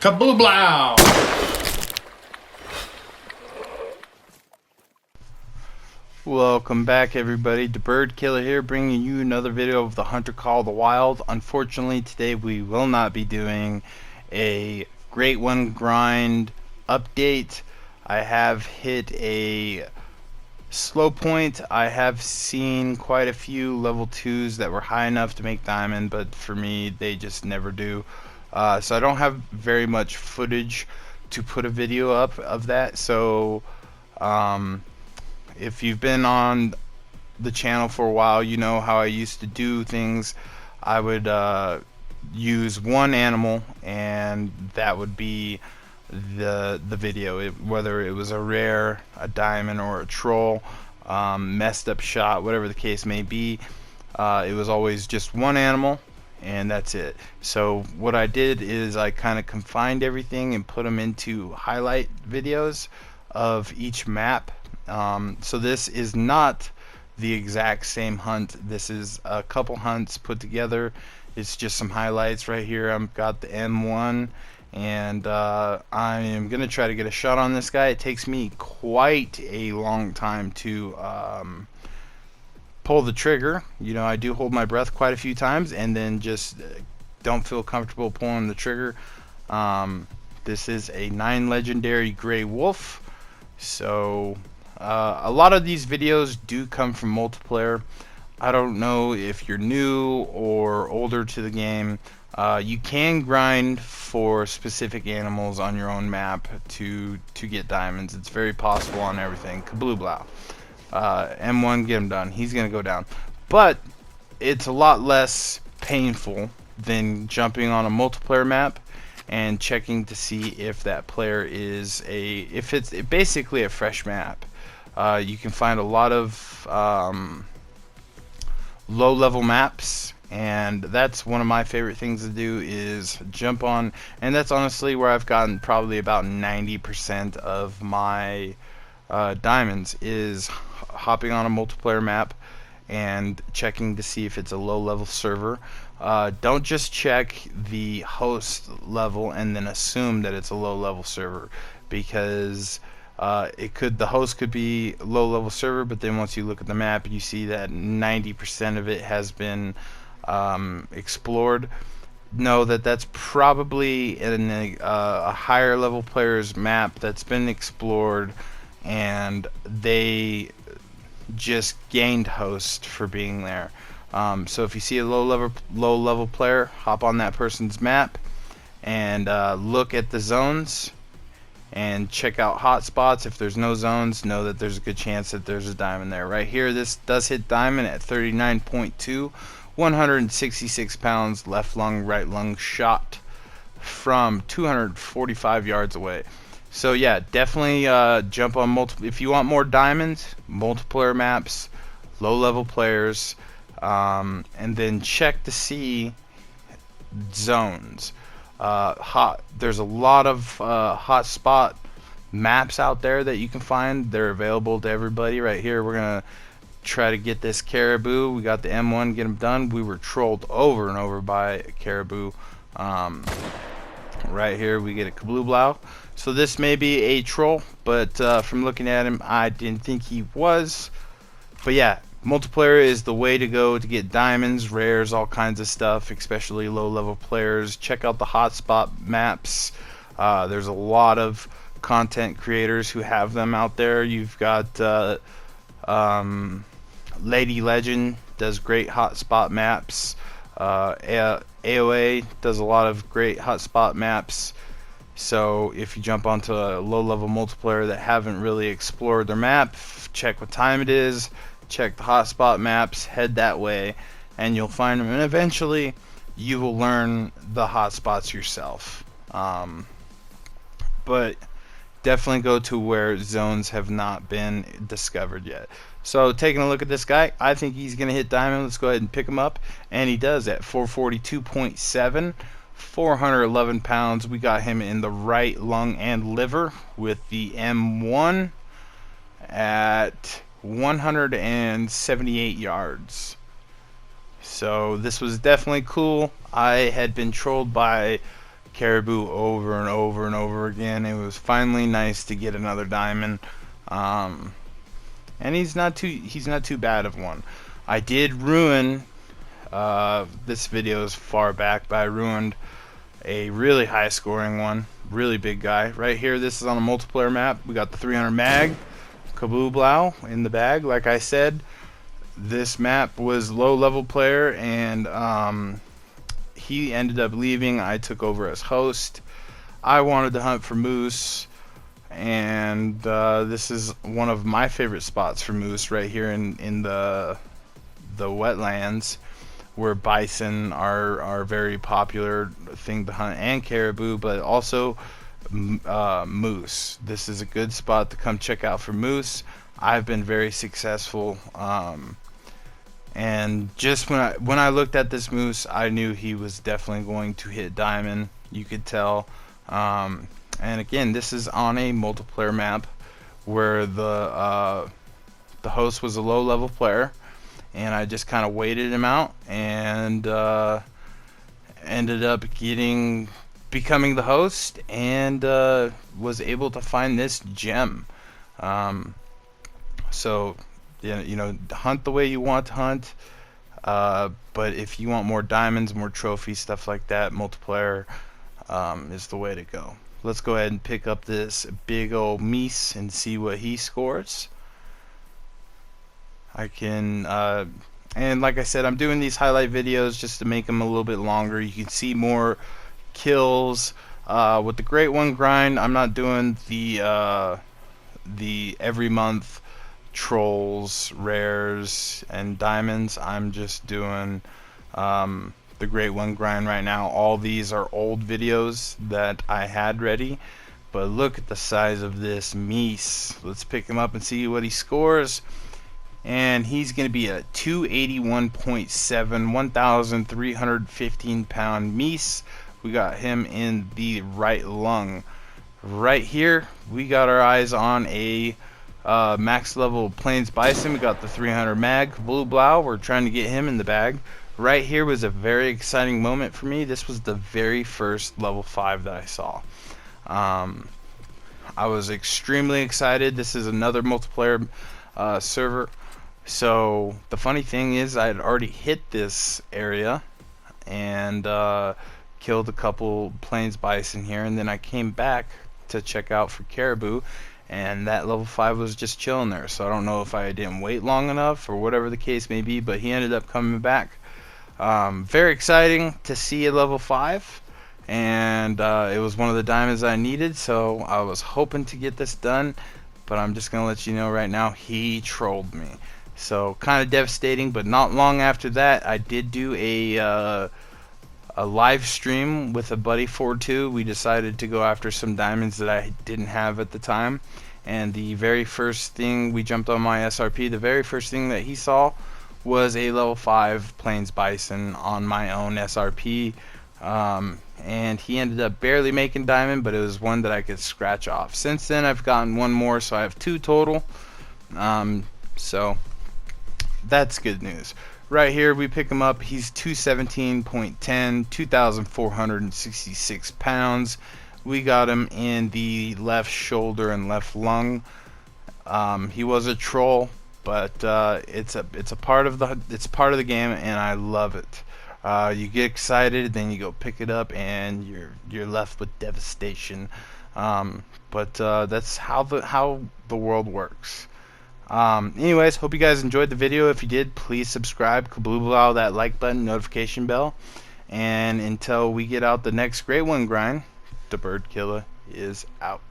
Kabooblow! Welcome back, everybody. The Bird Killer here, bringing you another video of the Hunter Call of the Wild. Unfortunately, today we will not be doing a Great One grind update. I have hit a slow point. I have seen quite a few level 2s that were high enough to make diamond, but for me, they just never do. So I don't have very much footage to put a video up of that. So, if you've been on the channel for a while, you know how I used to do things. I would use one animal, and that would be the video. Whether it was a rare, a diamond, or a troll, messed up shot, whatever the case may be, it was always just one animal, and that's it. So what I did is I kind of confined everything and put them into highlight videos of each map. So this is not the exact same hunt. This is a couple hunts put together. It's just some highlights right here. I've got the M1, and I am gonna try to get a shot on this guy. It takes me quite a long time to pull the trigger. You know, I do hold my breath quite a few times and then just don't feel comfortable pulling the trigger. This is a 9 legendary gray wolf. So a lot of these videos do come from multiplayer. I don't know if you're new or older to the game. You can grind for specific animals on your own map to get diamonds. It's very possible on everything. Kabooblow. M1, get him done. He's gonna go down. But it's a lot less painful than jumping on a multiplayer map and checking to see if that player is if it's basically a fresh map. You can find a lot of low-level maps, and that's one of my favorite things to do, is jump on, and that's honestly where I've gotten probably about 90% of my diamonds, is hopping on a multiplayer map and checking to see if it's a low-level server. Don't just check the host level and then assume that it's a low-level server, because the host could be a low-level server, but then once you look at the map, you see that 90% of it has been explored. Know that that's probably in a higher level player's map that's been explored, and they just gained host for being there. So if you see a low level player, hop on that person's map and look at the zones and check out hotspots. If there's no zones, know that there's a good chance that there's a diamond there. Right here, this does hit diamond at 39.2, 166 pounds, left lung, right lung shot from 245 yards away. So yeah, definitely jump on if you want more diamonds, multiplayer maps, low level players, and then check to see zones. There's a lot of hot spot maps out there that you can find. They're available to everybody. Right here, we're gonna try to get this caribou. We got the M1, get him done. We were trolled over and over by a caribou. Right here, we get a Kabooblow. So this may be a troll, but from looking at him, I didn't think he was. But yeah, multiplayer is the way to go to get diamonds, rares, all kinds of stuff, especially low-level players. Check out the hotspot maps. There's a lot of content creators who have them out there. You've got Lady Legend does great hotspot maps. AOA does a lot of great hotspot maps. So if you jump onto a low-level multiplayer that haven't really explored their map, check what time it is, check the hotspot maps, head that way, and you'll find them. And eventually, you will learn the hotspots yourself. But definitely go to where zones have not been discovered yet. So taking a look at this guy, I think he's going to hit diamond. Let's go ahead and pick him up. And he does at 442.7, 411 pounds. We got him in the right lung and liver with the M1 at 178 yards. So this was definitely cool. I had been trolled by caribou over and over and over again. It was finally nice to get another diamond, and he's not too bad of one. I did ruin this video is far back, but I ruined a really high scoring one, really big guy right here. This is on a multiplayer map. We got the 300 mag Kaboo in the bag. Like I said, this map was low level player, and he ended up leaving. I took over as host. I wanted to hunt for moose, and this is one of my favorite spots for moose right here in the wetlands, where bison are very popular thing to hunt, and caribou, but also moose. This is a good spot to come check out for moose. I've been very successful, and just when I looked at this moose, I knew he was definitely going to hit diamond. You could tell. And again, this is on a multiplayer map where the host was a low level player, and I just kind of waited him out, and ended up becoming the host, and was able to find this gem. So yeah, you know, hunt the way you want to hunt, but if you want more diamonds, more trophies, stuff like that, multiplayer is the way to go. Let's go ahead and pick up this big old meese and see what he scores. I can, and like I said, I'm doing these highlight videos just to make them a little bit longer. You can see more kills. With the Great One grind, I'm not doing the every month trolls, rares, and diamonds. I'm just doing the Great One grind right now. All these are old videos that I had ready, but look at the size of this meese. Let's pick him up and see what he scores. And he's going to be a 281.7, 1,315 pound meese. We got him in the right lung. Right here, we got our eyes on a max level plains bison. We got the 300 mag blue blau. We're trying to get him in the bag. Right here was a very exciting moment for me. This was the very first level 5 that I saw. I was extremely excited. This is another multiplayer server. So the funny thing is, I had already hit this area and killed a couple plains bison here, and then I came back to check out for caribou, and that level 5 was just chilling there. So I don't know if I didn't wait long enough or whatever the case may be, but he ended up coming back. Very exciting to see a level 5, and it was one of the diamonds I needed, so I was hoping to get this done, but I'm just gonna let you know right now, he trolled me. So kind of devastating. But not long after that, I did do a live stream with a buddy 4-2. We decided to go after some diamonds that I didn't have at the time, and the very first thing, we jumped on my SRP, the very first thing that he saw was a level 5 plains bison on my own SRP, and he ended up barely making diamond, but it was one that I could scratch off. Since then I've gotten one more, so I have 2 total. So that's good news. Right here we pick him up. He's 217.10, 2,466 pounds. We got him in the left shoulder and left lung. He was a troll, but it's part of the game, and I love it. You get excited, then you go pick it up, and you're left with devastation. But that's how the world works. Anyways, hope you guys enjoyed the video. If you did, please subscribe, kablooblow that like button, notification bell, and until we get out the next Great One grind, the bird killer is out.